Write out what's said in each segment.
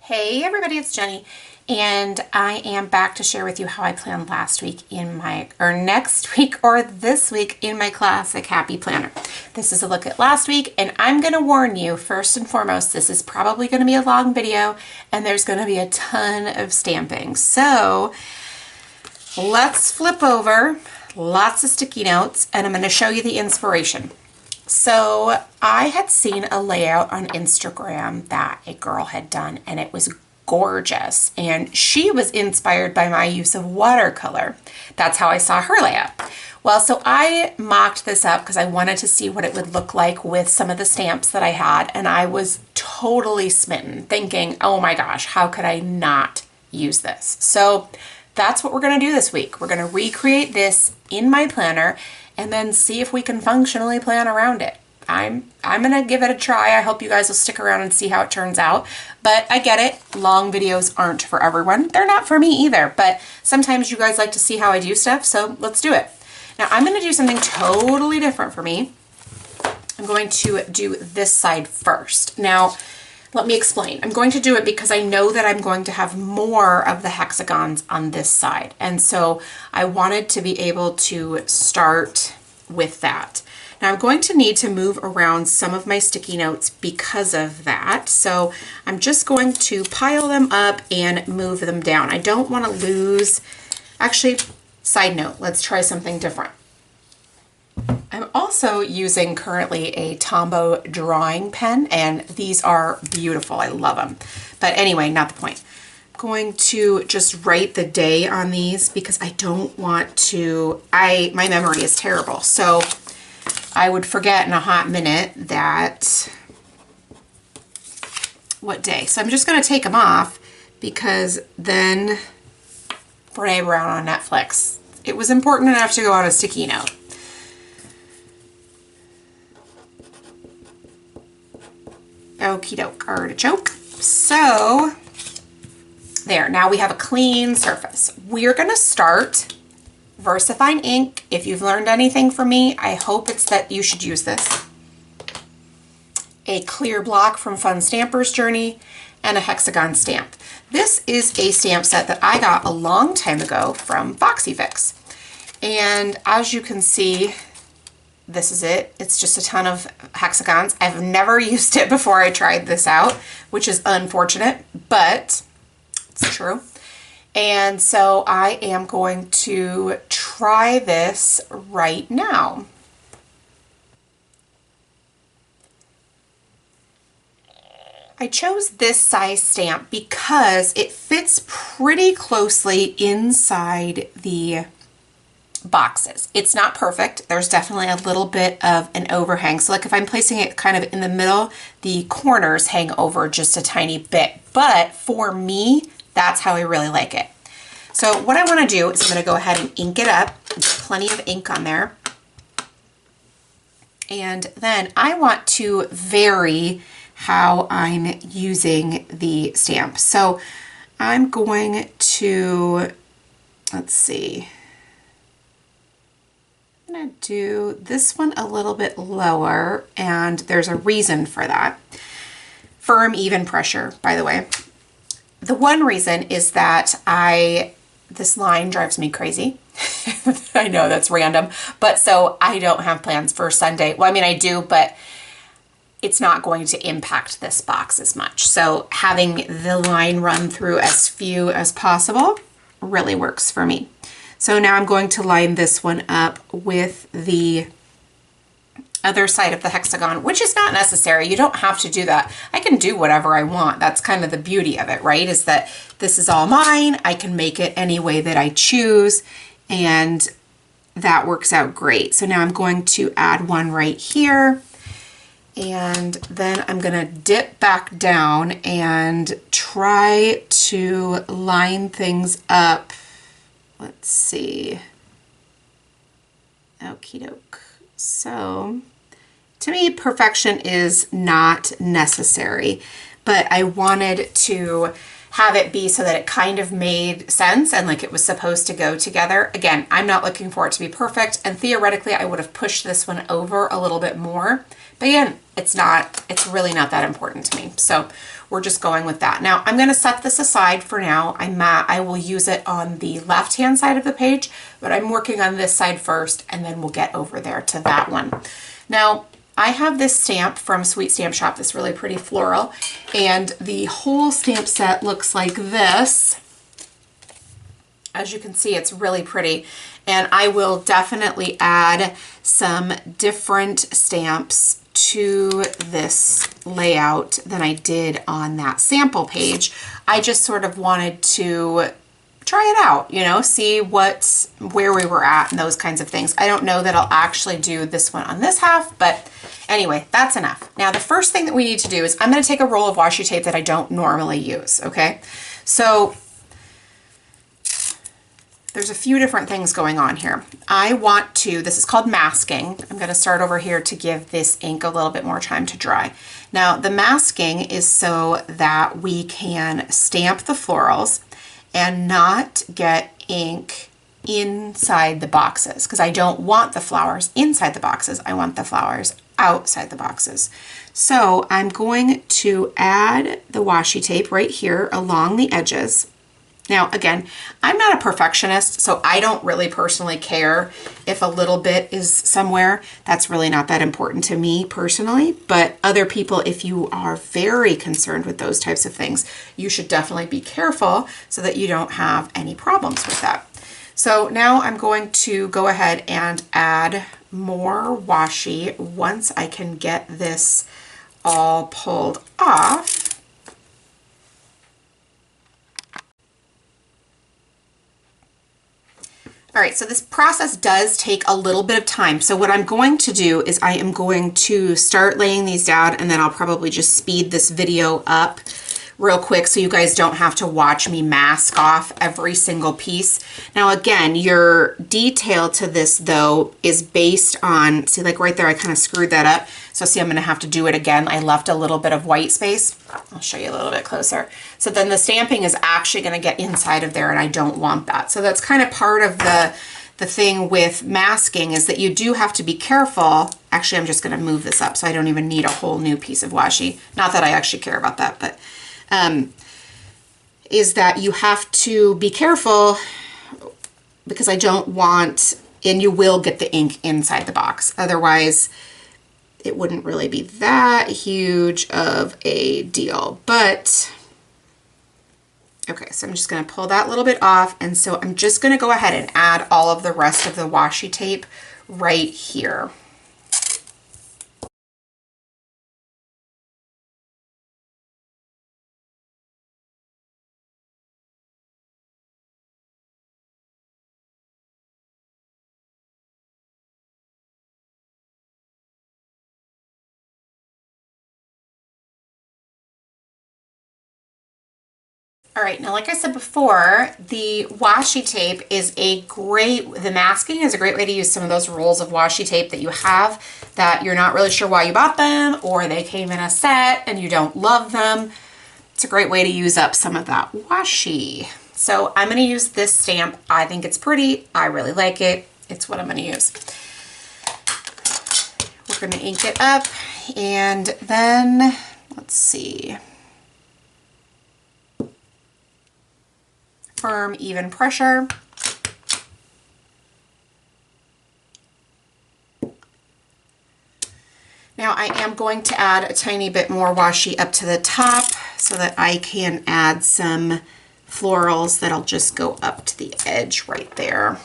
Hey everybody, it's Jenny, and I am back to share with you how I planned last week in my, or next week, or this week in my classic Happy Planner. This is a look at last week, and I'm going to warn you, first and foremost, this is probably going to be a long video, and there's going to be a ton of stamping. So let's flip over, lots of sticky notes, and I'm going to show you the inspiration. So I had seen a layout on Instagram that a girl had done, and it was gorgeous, and she was inspired by my use of watercolor. That's how I saw her layout. Well, so I mocked this up because I wanted to see what it would look like with some of the stamps that I had, and I was totally smitten, thinking, oh my gosh, how could I not use this? So that's what we're going to do this week. We're going to recreate this in my planner and then see if we can functionally plan around it. I'm going to give it a try. I hope you guys will stick around and see how it turns out. But I get it. Long videos aren't for everyone. They're not for me either. But sometimes you guys like to see how I do stuff, so let's do it. Now I'm going to do something totally different for me. I'm going to do this side first. Now, let me explain. I'm going to do it because I know that I'm going to have more of the hexagons on this side. And so I wanted to be able to start with that. Now I'm going to need to move around some of my sticky notes because of that. So I'm just going to pile them up and move them down. I don't want to lose, actually, side note, let's try something different. I'm also using currently a Tombow drawing pen, and these are beautiful. I love them. But anyway, not the point. I'm going to just write the day on these because I don't want to, my memory is terrible. So I would forget in a hot minute that, what day. So I'm just going to take them off because then Brene Brown on Netflix, it was important enough to go on a sticky note. Okie doke, artichoke. So there, now we have a clean surface. We're gonna start VersaFine Ink. If you've learned anything from me, I hope it's that you should use this. A clear block from Fun Stamper's Journey and a Hexagon stamp. This is a stamp set that I got a long time ago from Foxy. And as you can see, this is it. It's just a ton of hexagons. I've never used it before I tried this out, which is unfortunate, but it's true. And so I am going to try this right now. I chose this size stamp because it fits pretty closely inside the boxes. It's not perfect. There's definitely a little bit of an overhang. So like if I'm placing it kind of in the middle, the corners hang over just a tiny bit. But for me, that's how I really like it. So what I want to do is I'm going to go ahead and ink it up. There's plenty of ink on there. And then I want to vary how I'm using the stamp. So I'm going to, let's see, I'm going to do this one a little bit lower, and there's a reason for that. Firm, even pressure, by the way. The one reason is that this line drives me crazy. I know that's random, but so I don't have plans for Sunday. Well, I mean, I do, but it's not going to impact this box as much. So having the line run through as few as possible really works for me. So now I'm going to line this one up with the other side of the hexagon, which is not necessary. You don't have to do that. I can do whatever I want. That's kind of the beauty of it, right? Is that this is all mine. I can make it any way that I choose, and that works out great. So now I'm going to add one right here, and then I'm going to dip back down and try to line things up. Let's see. Okie doke. So to me, perfection is not necessary, but I wanted to have it be so that it kind of made sense and like it was supposed to go together. Again, I'm not looking for it to be perfect, and theoretically I would have pushed this one over a little bit more, but again, it's really not that important to me. So we're just going with that. Now I'm going to set this aside for now. I will use it on the left hand side of the page, but I'm working on this side first and then we'll get over there to that one. Now I have this stamp from Sweet Stamp Shop, this really pretty floral, and the whole stamp set looks like this. As you can see, it's really pretty, and I will definitely add some different stamps to this layout than I did on that sample page. I just sort of wanted to try it out, you know, see where we were at and those kinds of things. I don't know that I'll actually do this one on this half, but anyway, that's enough. Now the first thing that we need to do is I'm going to take a roll of washi tape that I don't normally use, okay? So there's a few different things going on here. This is called masking. I'm going to start over here to give this ink a little bit more time to dry. Now the masking is so that we can stamp the florals and not get ink inside the boxes, because I don't want the flowers inside the boxes. I want the flowers outside the boxes. So I'm going to add the washi tape right here along the edges. Now, again, I'm not a perfectionist, so I don't really personally care if a little bit is somewhere. That's really not that important to me personally, but other people, if you are very concerned with those types of things, you should definitely be careful so that you don't have any problems with that. So now I'm going to go ahead and add more washi once I can get this all pulled off. All right, so this process does take a little bit of time. So what I'm going to do is I am going to start laying these down, and then I'll probably just speed this video up real quick so you guys don't have to watch me mask off every single piece. Now again, your detail to this though is based on, see like right there I kind of screwed that up. So see, I'm going to have to do it again. I left a little bit of white space. I'll show you a little bit closer. So then the stamping is actually going to get inside of there, and I don't want that. So that's kind of part of the thing with masking, is that you do have to be careful. Actually, I'm just going to move this up so I don't even need a whole new piece of washi. Not that I actually care about that, but is that you have to be careful, because I don't want, and you will get the ink inside the box. Otherwise, it wouldn't really be that huge of a deal. But okay, so I'm just going to pull that little bit off, and so I'm just going to go ahead and add all of the rest of the washi tape right here. All right, now like I said before, the washi tape is the masking is a great way to use some of those rolls of washi tape that you have that you're not really sure why you bought them, or they came in a set and you don't love them. It's a great way to use up some of that washi. So I'm gonna use this stamp. I think it's pretty, I really like it. It's what I'm gonna use. We're gonna ink it up, and then, let's see. Firm, even pressure. Now I am going to add a tiny bit more washi up to the top so that I can add some florals that'll just go up to the edge right there.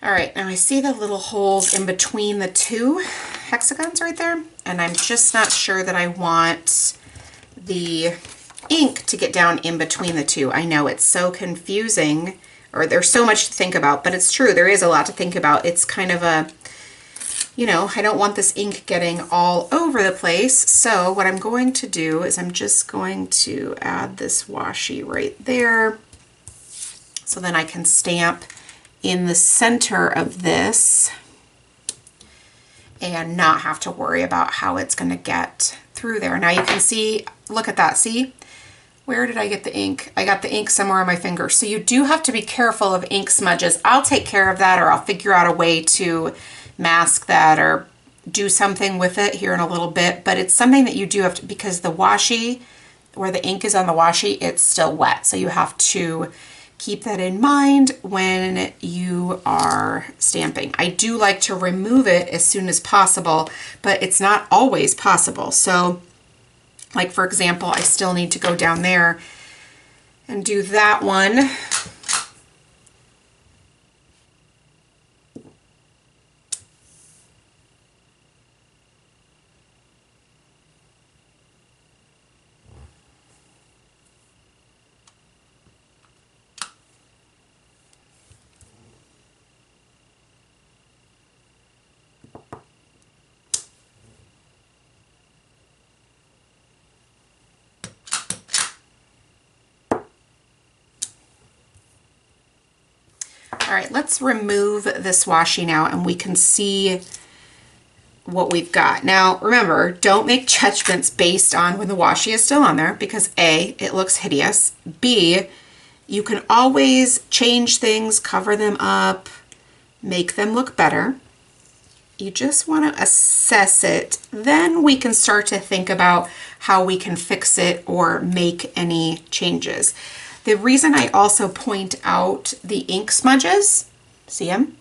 All right, now I see the little holes in between the two hexagons right there, and I'm just not sure that I want the ink to get down in between the two. I know it's so confusing or there's so much to think about, but it's true, there is a lot to think about. It's kind of a, you know, I don't want this ink getting all over the place. So what I'm going to do is I'm just going to add this washi right there. So then I can stamp in the center of this and not have to worry about how it's going to get through there. Now you can see, look at that, see? Where did I get the ink? I got the ink somewhere on my finger. So you do have to be careful of ink smudges. I'll take care of that, or I'll figure out a way to mask that or do something with it here in a little bit, but it's something that you do have to, because the washi, where the ink is on the washi, it's still wet. So you have to keep that in mind when you are stamping. I do like to remove it as soon as possible, but it's not always possible. So like for example, I still need to go down there and do that one. All right, let's remove this washi now and we can see what we've got. Now, remember, don't make judgments based on when the washi is still on there because A, it looks hideous. B, you can always change things, cover them up, make them look better. You just want to assess it. Then we can start to think about how we can fix it or make any changes. The reason I also point out the ink smudges, see them,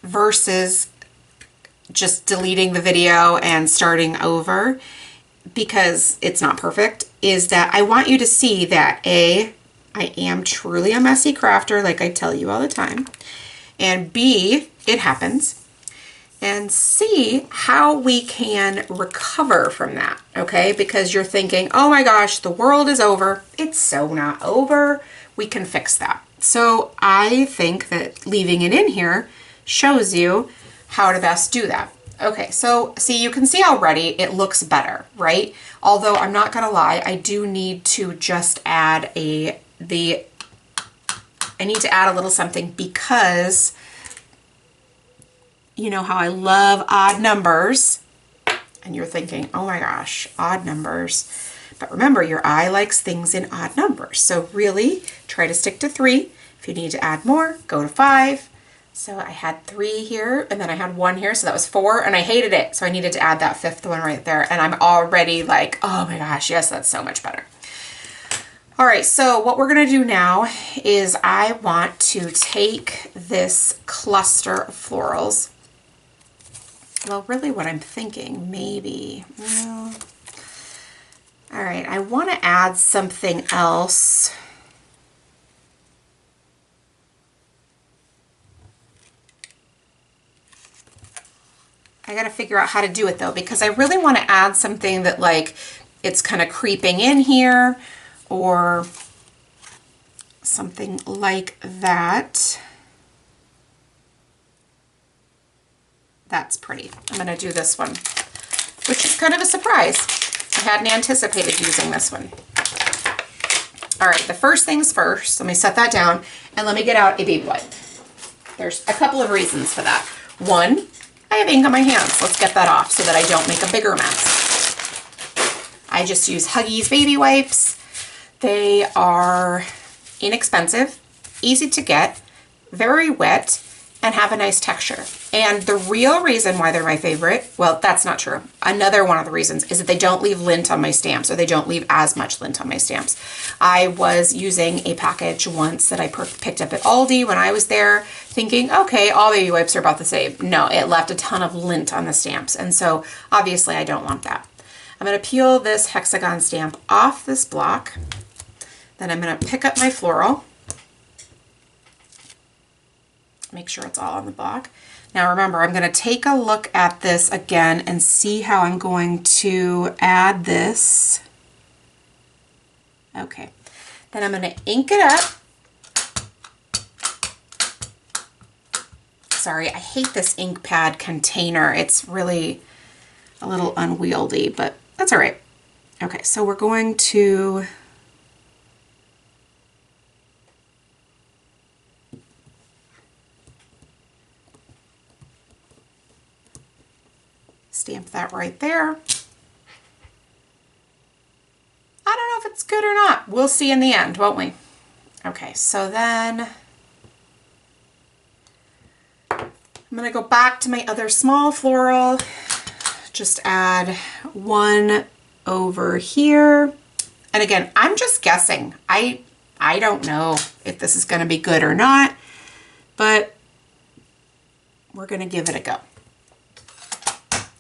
versus just deleting the video and starting over because it's not perfect, is that I want you to see that A, I am truly a messy crafter like I tell you all the time, and B, it happens, and C, how we can recover from that, okay? Because you're thinking, oh my gosh, the world is over. It's so not over. We can fix that. So I think that leaving it in here shows you how to best do that. Okay, so see, you can see already it looks better, right? Although I'm not gonna lie, I do need to just add I need to add a little something because you know how I love odd numbers, and you're thinking, oh my gosh, odd numbers. But remember, your eye likes things in odd numbers. So really try to stick to 3. If you need to add more, go to 5. So I had 3 here, and then I had 1 here, so that was 4, and I hated it. So I needed to add that 5th one right there, and I'm already like, oh my gosh, yes, that's so much better. All right, so what we're gonna do now is I want to take this cluster of florals. Well, really what I'm thinking, maybe, well, all right, I want to add something else. I got to figure out how to do it though, because I really want to add something that like it's kind of creeping in here or something like that. That's pretty. I'm going to do this one, which is kind of a surprise. I hadn't anticipated using this one. All right, the first things first, let me set that down and let me get out a baby wipe. There's a couple of reasons for that. One, I have ink on my hands. Let's get that off so that I don't make a bigger mess. I just use Huggies baby wipes. They are inexpensive, easy to get, very wet, and have a nice texture. And the real reason why they're my favorite, well, that's not true. Another one of the reasons is that they don't leave lint on my stamps, or they don't leave as much lint on my stamps. I was using a package once that I picked up at Aldi when I was there thinking, okay, all baby wipes are about the same. No, it left a ton of lint on the stamps. And so obviously I don't want that. I'm gonna peel this Hexagon stamp off this block. Then I'm gonna pick up my floral. Make sure it's all on the block. Now remember, I'm going to take a look at this again and see how I'm going to add this. Okay, then I'm going to ink it up. sorry, I hate this ink pad container. It's really a little unwieldy, but that's all right. Okay, so we're going to stamp that right there. I don't know if it's good or not. We'll see in the end, won't we? Okay, so then I'm gonna go back to my other small floral, just add one over here. And again, I'm just guessing. I don't know if this is gonna be good or not, but we're gonna give it a go.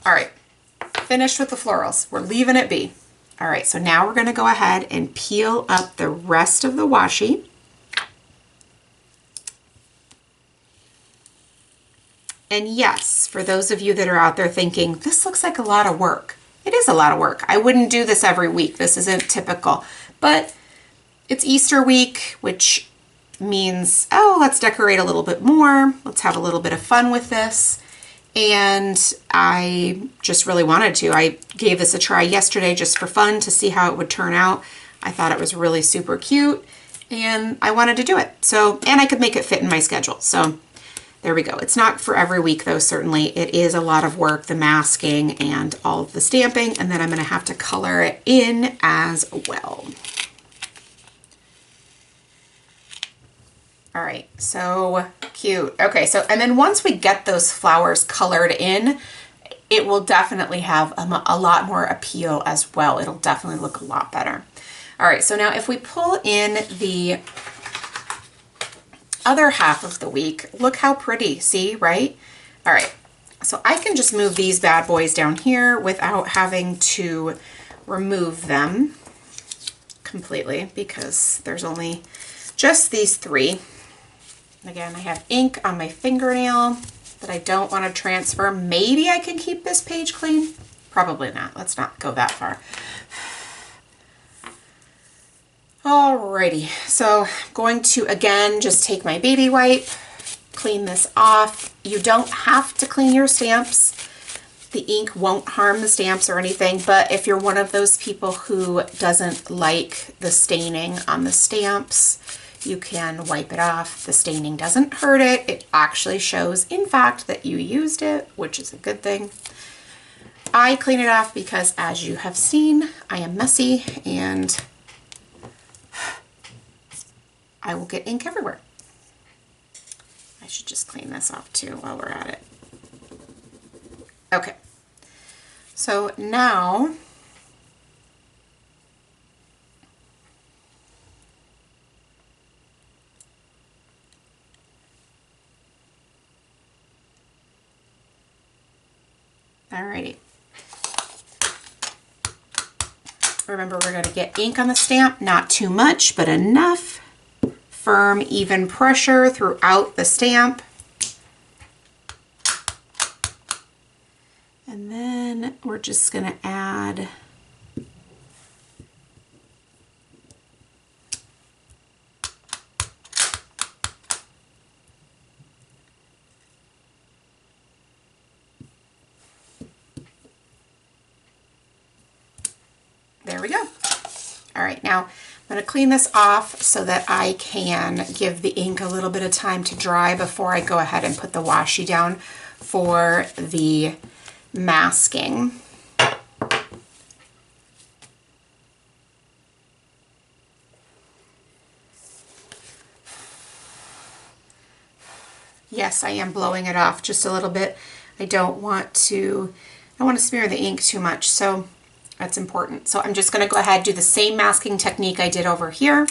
All right, finished with the florals. We're leaving it be. All right, so now we're gonna go ahead and peel up the rest of the washi. And yes, for those of you that are out there thinking, this looks like a lot of work. It is a lot of work. I wouldn't do this every week. This isn't typical, but it's Easter week, which means, oh, let's decorate a little bit more. Let's have a little bit of fun with this. And I just really wanted to. I gave this a try yesterday just for fun to see how it would turn out. I thought it was really super cute and I wanted to do it. So, and I could make it fit in my schedule. So there we go. It's not for every week though, certainly. It is a lot of work, the masking and all of the stamping, and then I'm gonna have to color it in as well. All right, so cute. Okay, so, and then once we get those flowers colored in, it will definitely have a lot more appeal as well. It'll definitely look a lot better. All right, so now if we pull in the other half of the week, look how pretty, see, right? All right, so I can just move these bad boys down here without having to remove them completely because there's only just these three. Again, I have ink on my fingernail that I don't want to transfer. Maybe I can keep this page clean. Probably not. Let's not go that far. Alrighty, so I'm going to, again, just take my baby wipe, clean this off. You don't have to clean your stamps. The ink won't harm the stamps or anything, but if you're one of those people who doesn't like the staining on the stamps, you can wipe it off. The staining doesn't hurt it. It actually shows, in fact, that you used it, which is a good thing. I clean it off because, as you have seen, I am messy and I will get ink everywhere. I should just clean this off too while we're at it. Okay, so now alrighty. Remember, we're going to get ink on the stamp, not too much, but enough. Firm, even pressure throughout the stamp. And then we're just going to add there we go. All right, now I'm going to clean this off so that I can give the ink a little bit of time to dry before I go ahead and put the washi down for the masking. Yes, I am blowing it off just a little bit. I don't want to smear the ink too much, so that's important. So I'm just going to go ahead and do the same masking technique I did over here.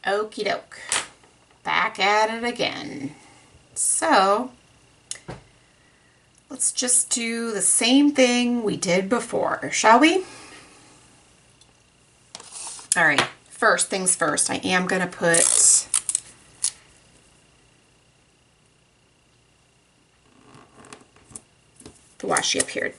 Okie doke. Back at it again. So let's just do the same thing we did before, shall we? All right, first things first, I am going to put the washi up here.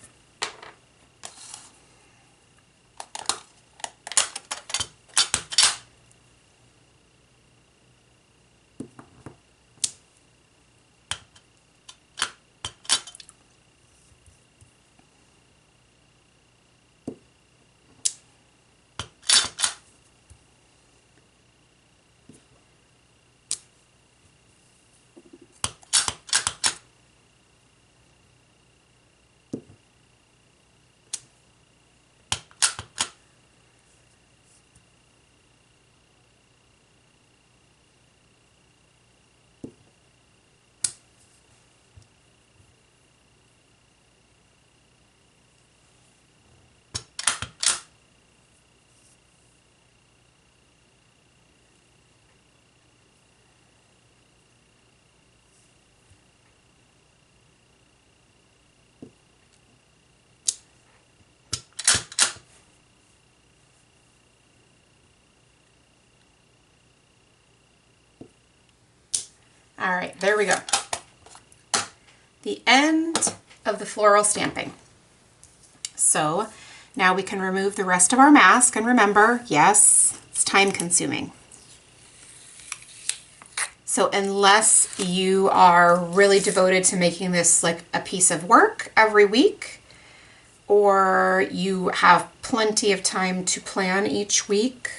All right, there we go. The end of the floral stamping. So now we can remove the rest of our mask, and remember, yes, it's time consuming. So unless you are really devoted to making this like a piece of work every week, or you have plenty of time to plan each week,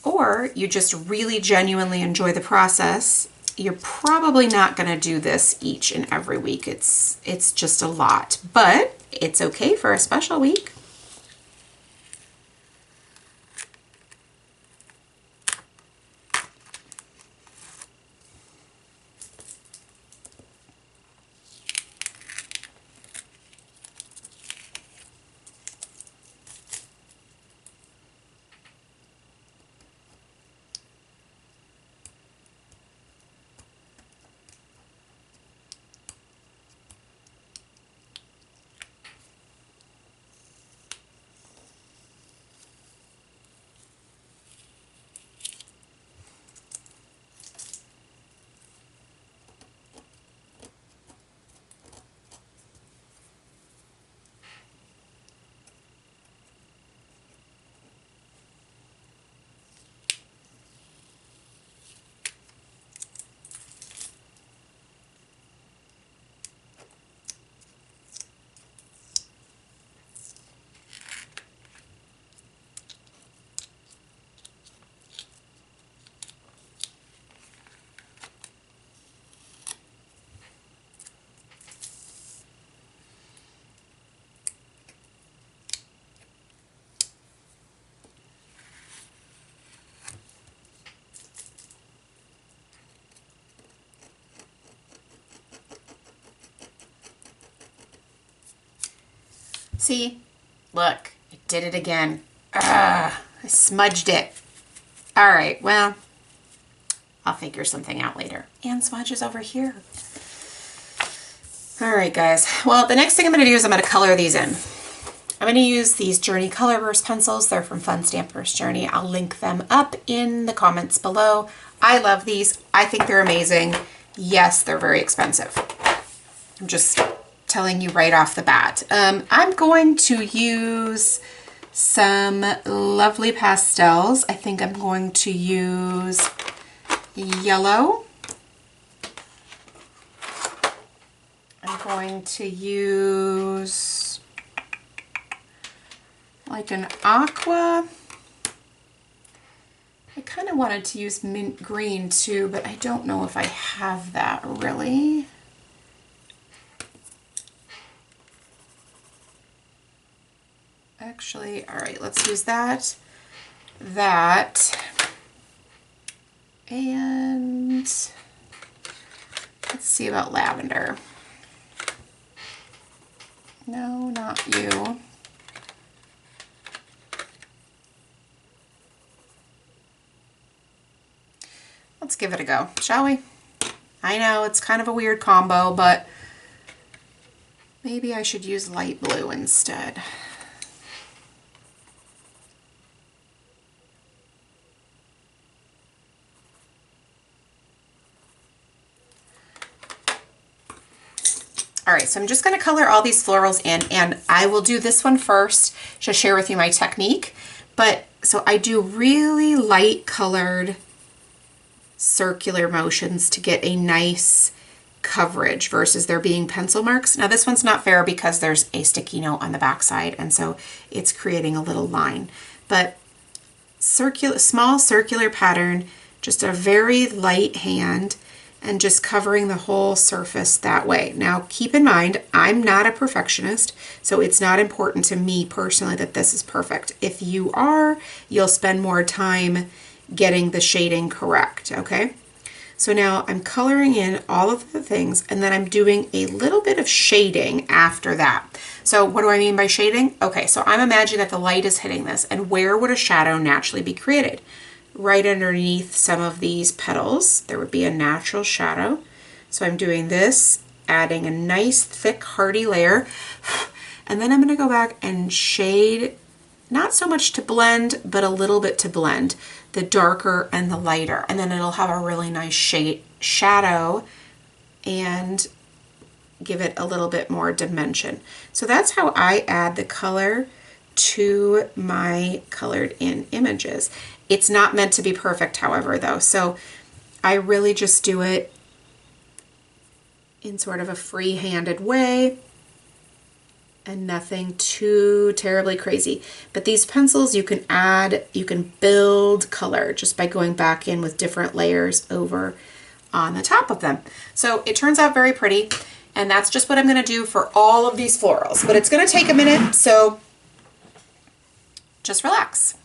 or you just really genuinely enjoy the process, you're probably not going to do this each and every week. It's just a lot, but it's okay for a special week. See, look, I did it again. I smudged it. All right, well, I'll figure something out later. And smudge is over here. All right, guys. Well, the next thing I'm going to do is I'm going to color these in. I'm going to use these Journey Color Burst pencils. They're from Fun Stampers Journey. I'll link them up in the comments below. I love these. I think they're amazing. Yes, they're very expensive. I'm just telling you right off the bat. I'm going to use some lovely pastels. I think I'm going to use yellow. I'm going to use like an aqua. I kind of wanted to use mint green too, but I don't know if I have that really. Actually, all right, let's use that, and let's see about lavender. No, not you. Let's give it a go, shall we? I know it's kind of a weird combo, but maybe I should use light blue instead. All right, so I'm just going to color all these florals in, and I will do this one first to share with you my technique. But so I do really light colored circular motions to get a nice coverage versus there being pencil marks. Now this one's not fair because there's a sticky note on the back side, and so it's creating a little line. But circular, small circular pattern, just a very light hand, and just covering the whole surface that way. Now keep in mind, I'm not a perfectionist, so it's not important to me personally that this is perfect. If you are, you'll spend more time getting the shading correct, okay? So now I'm coloring in all of the things, and then I'm doing a little bit of shading after that. So what do I mean by shading? Okay, so I'm imagining that the light is hitting this, and where would a shadow naturally be created? Right underneath some of these petals, there would be a natural shadow. So I'm doing this, adding a nice thick hearty layer, and then I'm going to go back and shade, not so much to blend, but a little bit to blend the darker and the lighter, and then it'll have a really nice shadow and give it a little bit more dimension. So that's how I add the color to my colored in images. It's not meant to be perfect, however, though, so I really just do it in sort of a free-handed way and nothing too terribly crazy. But these pencils, you can add, you can build color just by going back in with different layers over on the top of them. So it turns out very pretty, and that's just what I'm going to do for all of these florals. But it's going to take a minute, so just relax.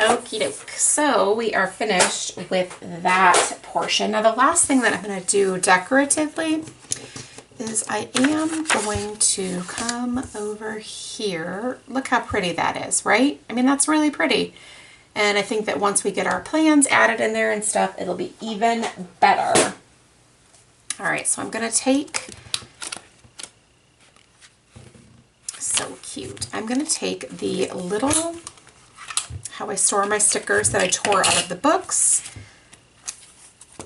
Okie doke. So we are finished with that portion. Now the last thing that I'm going to do decoratively is I am going to come over here. Look how pretty that is, right? I mean, that's really pretty. And I think that once we get our plans added in there and stuff, it'll be even better. All right, so I'm going to take, so cute. I'm going to take the little, how I store my stickers that I tore out of the books.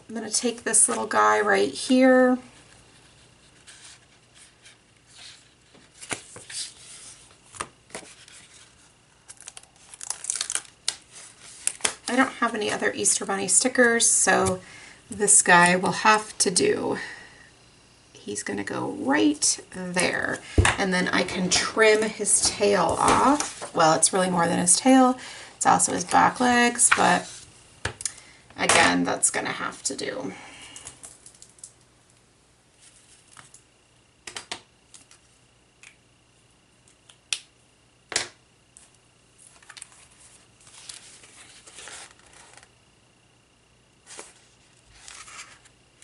I'm going to take this little guy right here. I don't have any other Easter Bunny stickers, so this guy will have to do. He's going to go right there, and then I can trim his tail off. Well, it's really more than his tail. It's also his back legs, but again, that's going to have to do.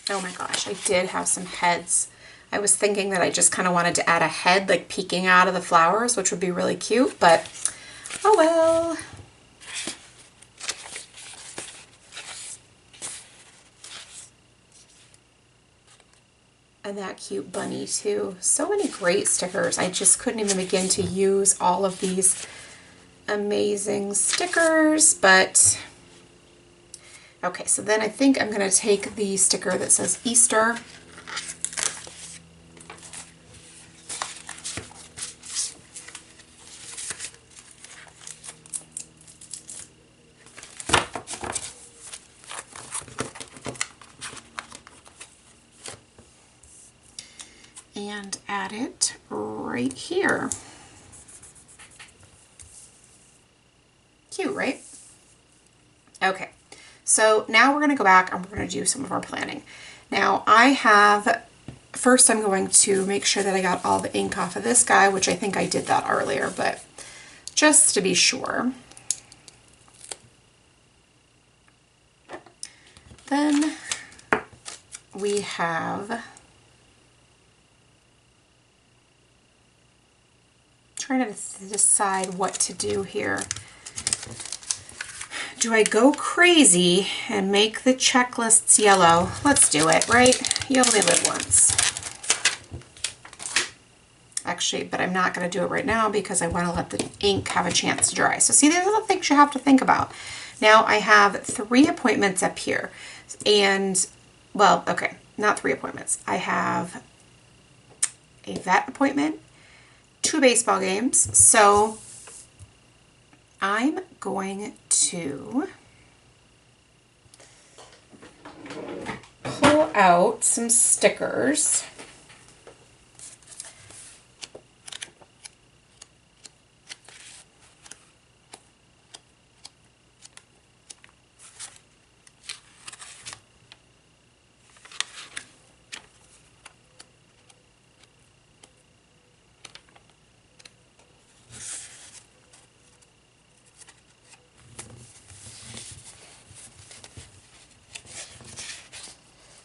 Oh my gosh, I did have some heads. I was thinking that I just kind of wanted to add a head like peeking out of the flowers, which would be really cute, but oh well. And that cute bunny too. So many great stickers. I just couldn't even begin to use all of these amazing stickers, but okay, so then I think I'm going to take the sticker that says Easter. And add it right here. Cute, right? Okay. So now we're going to go back and we're going to do some of our planning. Now I have, first I'm going to make sure that I got all the ink off of this guy, which I think I did that earlier, but just to be sure. Then we have, trying to decide what to do here. Do I go crazy and make the checklists yellow? Let's do it, right? You only live once. Actually, but I'm not going to do it right now because I want to let the ink have a chance to dry. So see, these are the things you have to think about. Now I have 3 appointments up here. And, well, okay, not 3 appointments. I have a vet appointment, 2 baseball games. So I'm going to pull out some stickers.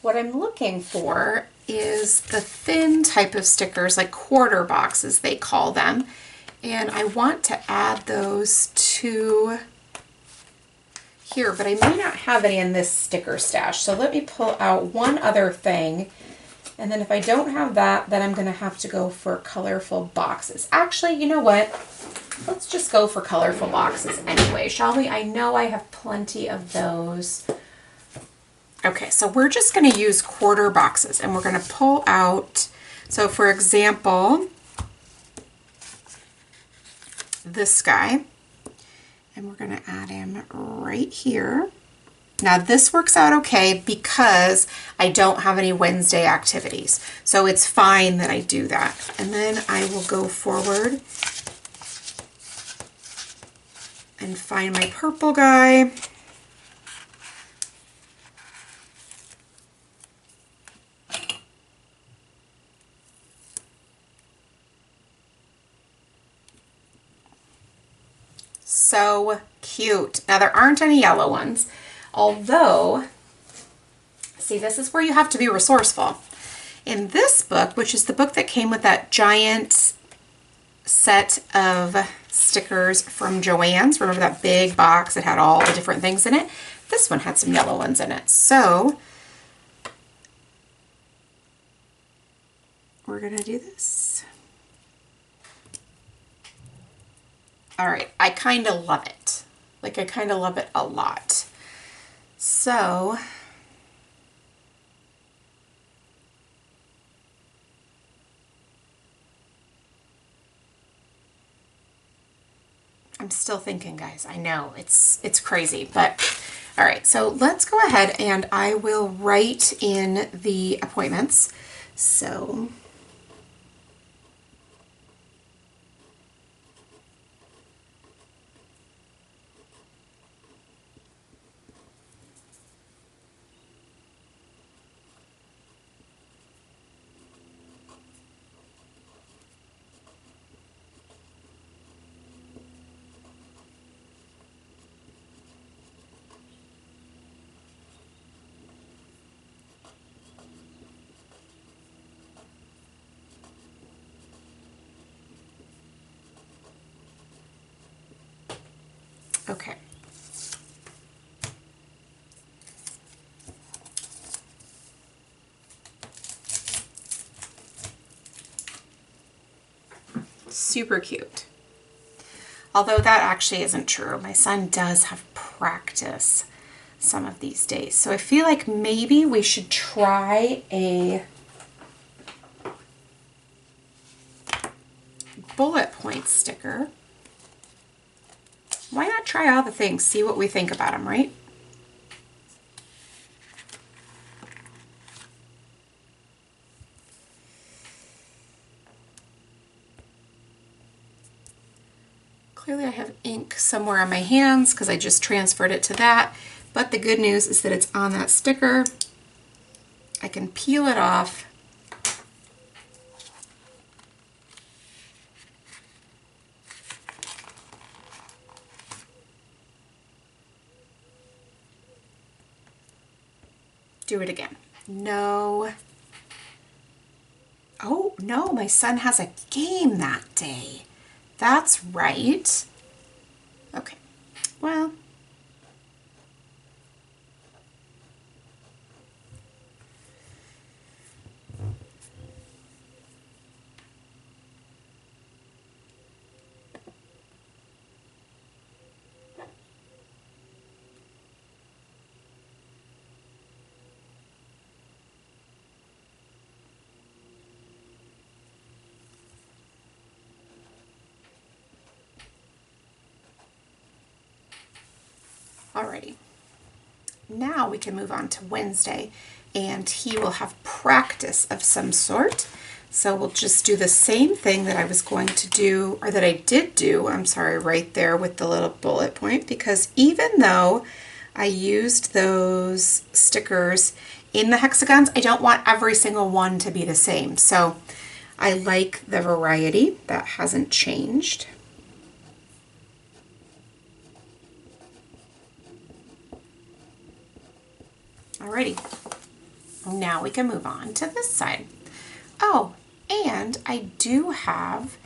What I'm looking for is the thin type of stickers, like quarter boxes they call them, and I want to add those to here, but I may not have any in this sticker stash. So let me pull out one other thing, and then if I don't have that, then I'm going to have to go for colorful boxes. Actually, you know what? Let's just go for colorful boxes anyway, shall we? I know I have plenty of those. Okay, so we're just going to use quarter boxes, and we're going to pull out, so for example, this guy, and we're going to add him right here. Now this works out okay because I don't have any Wednesday activities, so it's fine that I do that. And then I will go forward and find my purple guy. So cute. Now there aren't any yellow ones, although, see, this is where you have to be resourceful. In this book, which is the book that came with that giant set of stickers from JoAnn's, remember that big box that had all the different things in it? This one had some yellow ones in it. So we're gonna do this. All right, I kind of love it. Like, I kind of love it a lot. So I'm still thinking, guys. I know it's crazy, but all right. So let's go ahead and I will write in the appointments. So okay. Super cute. Although that actually isn't true. My son does have practice some of these days. So I feel like maybe we should try a bullet point sticker. Why not try all the things, see what we think about them, right? Clearly I have ink somewhere on my hands because I just transferred it to that, but the good news is that it's on that sticker. I can peel it off. Do it again. No. Oh, no, my son has a game that day. That's right. Okay, well. Alrighty, now we can move on to Wednesday and he will have practice of some sort. So we'll just do the same thing that I was going to do, or that I did do, I'm sorry, right there with the little bullet point, because even though I used those stickers in the hexagons, I don't want every single one to be the same. So I like the variety. That hasn't changed. Alrighty, now we can move on to this side. Oh, and I do have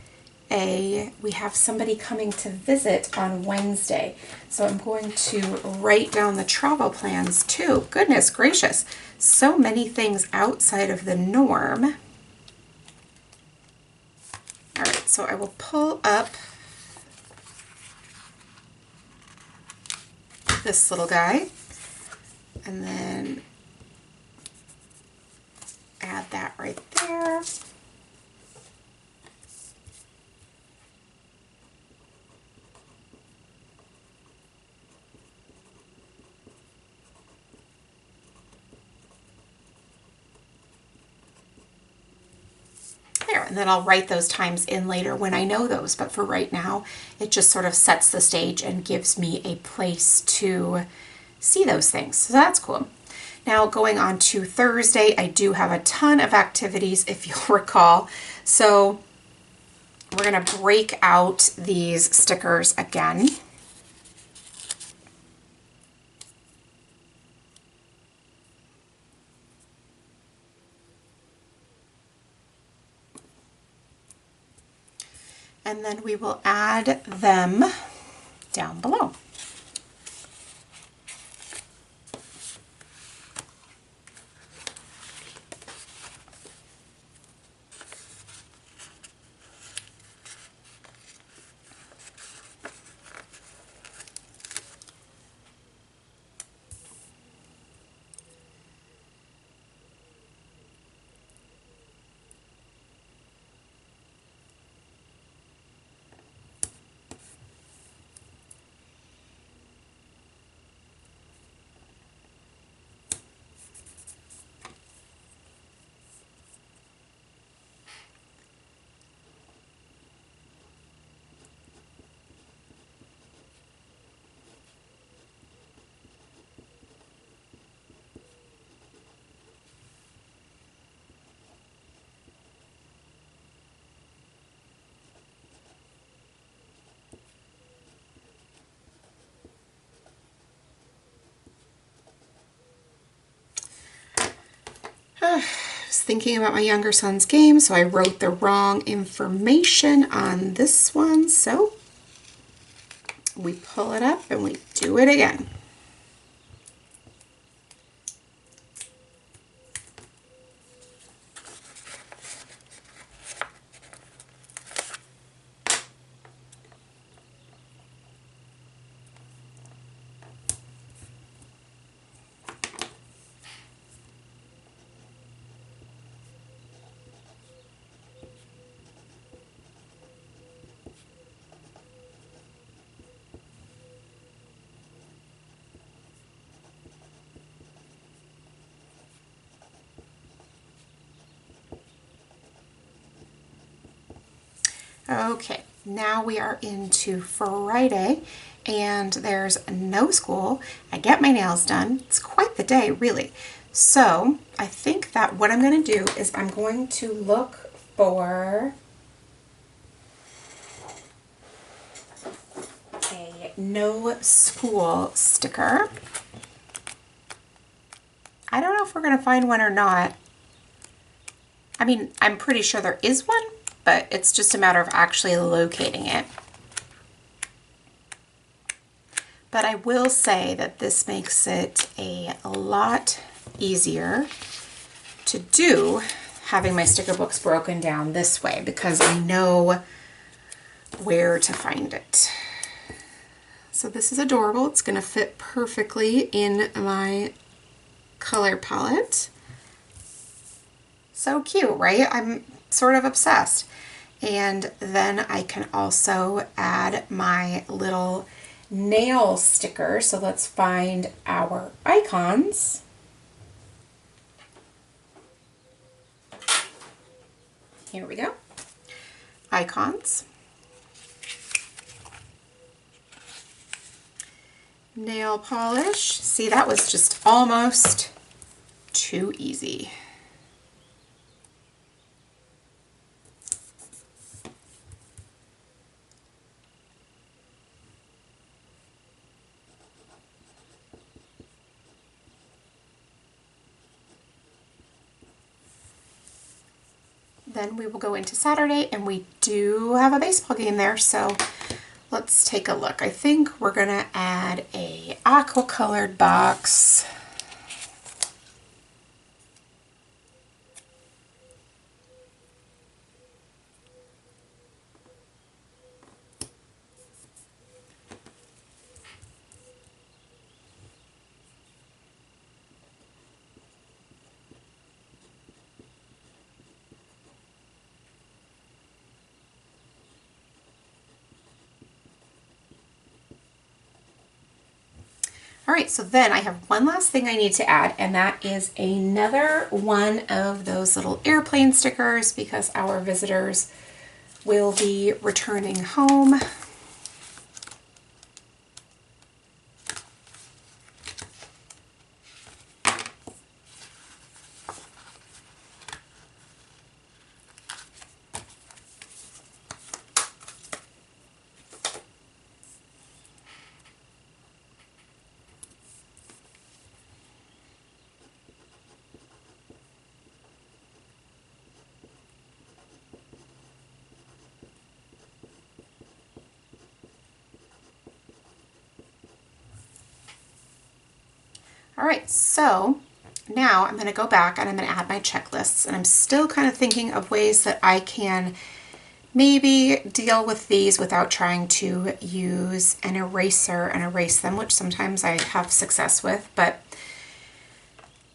we have somebody coming to visit on Wednesday. So I'm going to write down the travel plans too. Goodness gracious, so many things outside of the norm. All right, so I will pull up this little guy and then add that right there. There, and then I'll write those times in later when I know those, but for right now, it just sort of sets the stage and gives me a place to see those things. So that's cool. Now going on to Thursday, I do have a ton of activities, if you'll recall. So we're gonna break out these stickers again. And then we will add them down below. I was thinking about my younger son's game, so I wrote the wrong information on this one. So we pull it up and we do it again. Okay, now we are into Friday and there's no school. I get my nails done. It's quite the day, really. So I think that what I'm going to do is I'm going to look for a no school sticker. I don't know if we're going to find one or not. I mean, I'm pretty sure there is one, but it's just a matter of actually locating it. But I will say that this makes it a lot easier to do having my sticker books broken down this way because I know where to find it. So this is adorable. It's going to fit perfectly in my color palette. So cute, right? I'm sort of obsessed. And then I can also add my little nail sticker. So let's find our icons. Here we go. Icons. Nail polish. See, that was just almost too easy. Then we will go into Saturday and we do have a baseball game there, so let's take a look. I think we're gonna add a aqua colored box. All right, so then I have one last thing I need to add, and that is another one of those little airplane stickers because our visitors will be returning home. All right, so now I'm going to go back and I'm going to add my checklists, and I'm still kind of thinking of ways that I can maybe deal with these without trying to use an eraser and erase them, which sometimes I have success with. But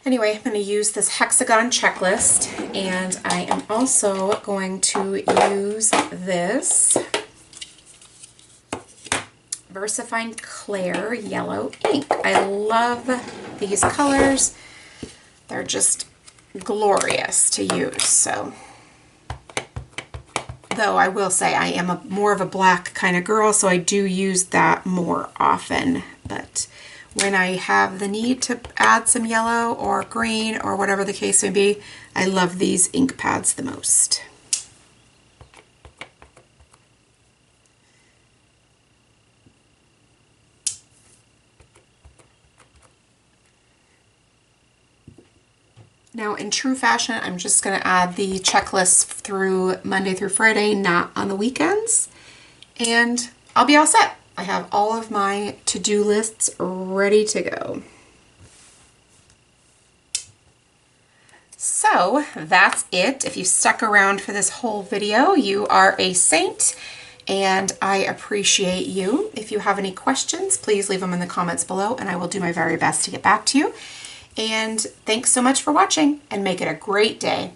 anyway, I'm going to use this Hexagon checklist, and I am also going to use this VersaFine Clair Yellow Ink. I love these colors. They're just glorious to use. So, though I will say I am more of a black kind of girl, so I do use that more often. But when I have the need to add some yellow or green or whatever the case may be, I love these ink pads the most. Now, in true fashion, I'm just going to add the checklist through Monday through Friday, not on the weekends, and I'll be all set. I have all of my to-do lists ready to go. So that's it. If you stuck around for this whole video, you are a saint, and I appreciate you. If you have any questions, please leave them in the comments below, and I will do my very best to get back to you. And thanks so much for watching, and make it a great day.